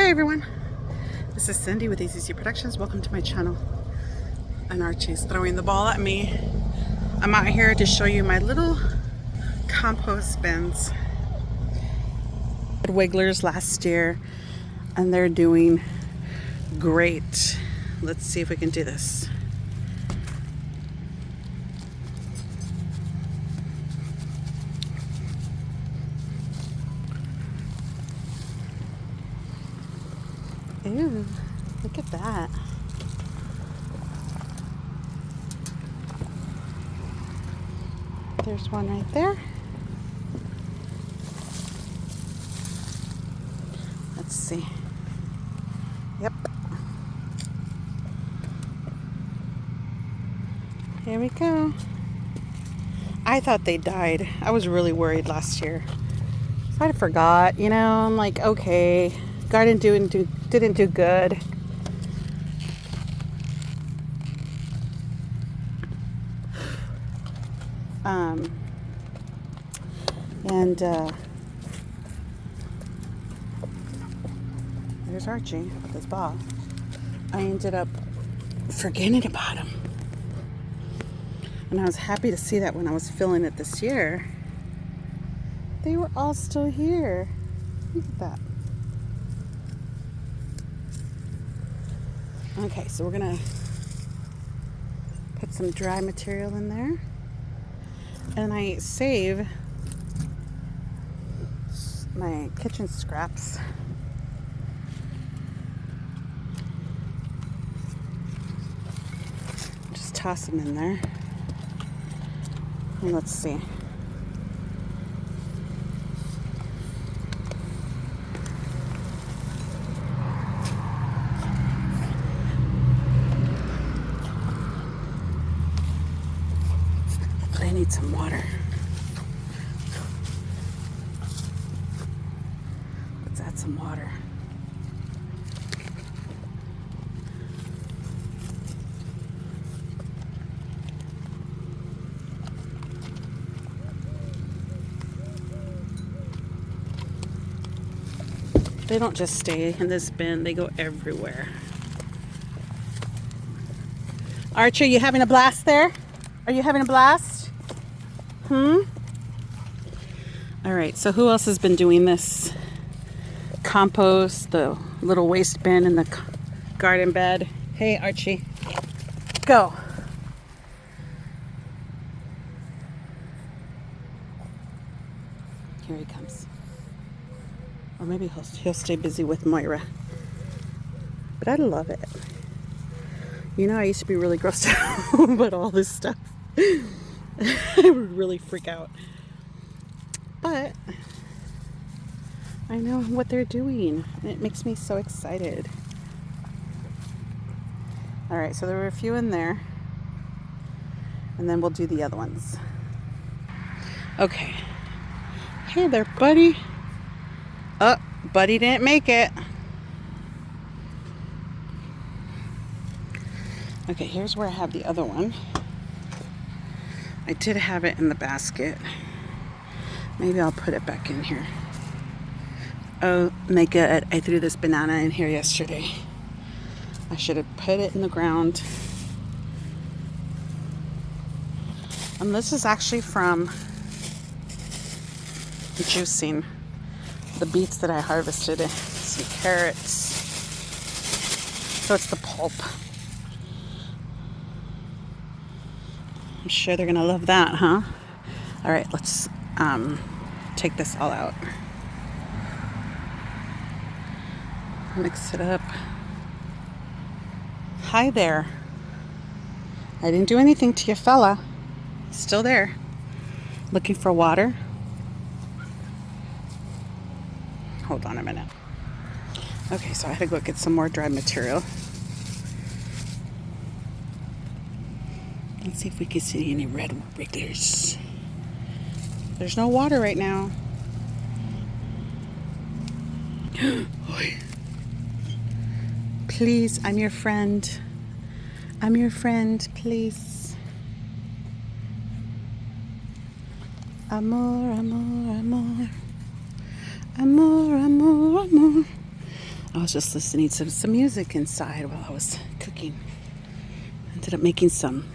Hi everyone, this is Cindy with ACC Productions. Welcome to my channel. And Archie's throwing the ball at me. I'm out here to show you my little compost bins. Wigglers last year, and they're doing great. Let's see if we can do this. Ew, look at that. There's one right there. Let's see. Yep. Here we go. I thought they died. I was really worried last year. So I forgot, you know, I'm like, okay, garden didn't do good. There's Archie with his ball. I ended up forgetting about him. And I was happy to see that when I was filling it this year. They were all still here. Look at that. Okay, so we're gonna put some dry material in there. And I save my kitchen scraps. Just toss them in there. And let's see. But I need some water. Let's add some water. They don't just stay in this bin, they go everywhere. Archie, are you having a blast there? Are you having a blast? All right, so who else has been doing this? Compost, the little waste bin in the garden bed. Hey, Archie, go. Here he comes. Or maybe he'll stay busy with Moira. But I love it. You know, I used to be really grossed out about all this stuff. I would really freak out. But I know what they're doing, and it makes me so excited. All right, so there were a few in there, and then we'll do the other ones. Okay. Hey there, buddy. Oh, buddy didn't make it. Okay, here's where I have the other one. I did have it in the basket. Maybe I'll put it back in here. Oh my god, I threw this banana in here yesterday. I should have put it in the ground. And this is actually from juicing the beets that I harvested, some carrots. So it's the pulp. I'm sure they're gonna love that, huh? All right, let's take this all out. Mix it up. Hi there. I didn't do anything to you, fella. He's still there. Looking for water. Hold on a minute. Okay, so I had to go get some more dry material. Let's see if we can see any red wrigglers. There's no water right now. Please, I'm your friend. I'm your friend, please. Amor, amor, amor. Amor, amor, amor. I was just listening to some music inside while I was cooking. Ended up making some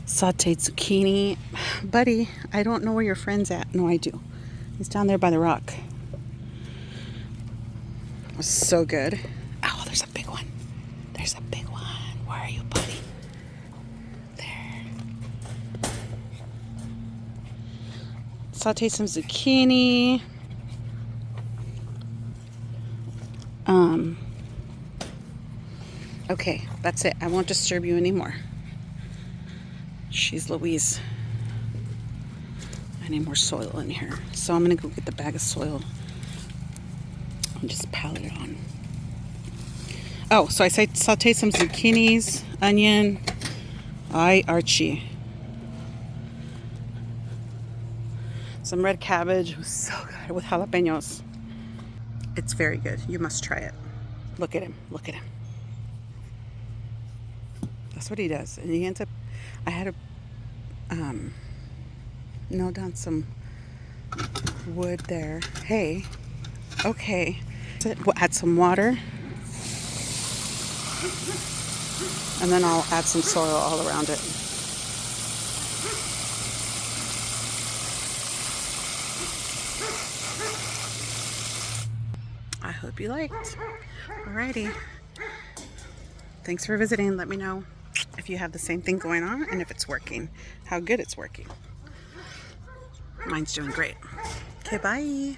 sauteed zucchini. Buddy, I don't know where your friend's at. No, I do. He's down there by the rock. It was so good. Oh, there's a big one. There's a big one. Where are you, buddy? There. Saute some zucchini. Okay, that's it. I won't disturb you anymore. She's Louise. I need more soil in here. So I'm going to go get the bag of soil and just pile it on. Oh, so I saute some zucchinis, onion. Ay, Archie. Some red cabbage. It was so good with jalapenos. It's very good. You must try it. Look at him. Look at him. That's what he does. And he ends up, I had to nail down some wood there. Hey, okay. We'll add some water. And then I'll add some soil all around it. I hope you liked. Alrighty. Thanks for visiting. Let me know if you have the same thing going on and if it's working, how good it's working. Mine's doing great. Okay, bye.